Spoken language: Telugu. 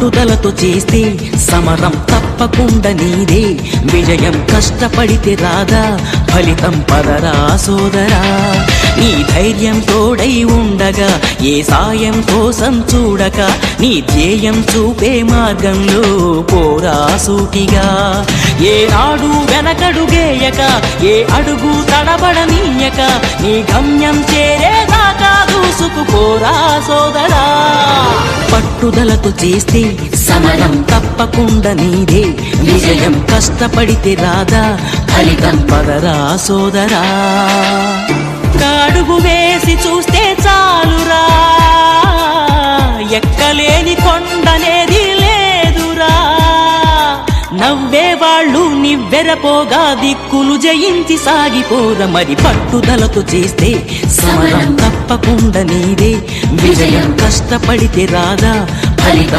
పట్టుదలతో చేస్తే సమరం తప్పకుండా నీదే, విజయం కష్టపడితే రాదా ఫలితం పదరా సోదరా. నీ ధైర్యం తోడై ఉండగా ఏ సాయం కోసం చూడక, నీ ధ్యేయం చూపే మార్గంలో పోరా సూటిగా. ఏ నాడు వెనకడుగేయక, ఏ అడుగు తడబడనీయక, నీ గమ్యం చేరేదాకా దూసుకుపోరా సోదరా. పట్టుదలతో చేస్తే సమరం తప్పకుండా నీదే, విజయం కష్టపడితే రాదా ఫలితం పదరా సోదరా. అడుగు వేసి చూస్తే చాలురా, ఎక్కలేని కొండనేది లేదురా. నవ్వేవాళ్ళు నివ్వెరపోగా దిక్కులు జయించి సాగిపోర. మరి పట్టుదలతో చేస్తే సమరం తప్పకుండా నీదే, విజయం కష్టపడితే రాదా ఫలితం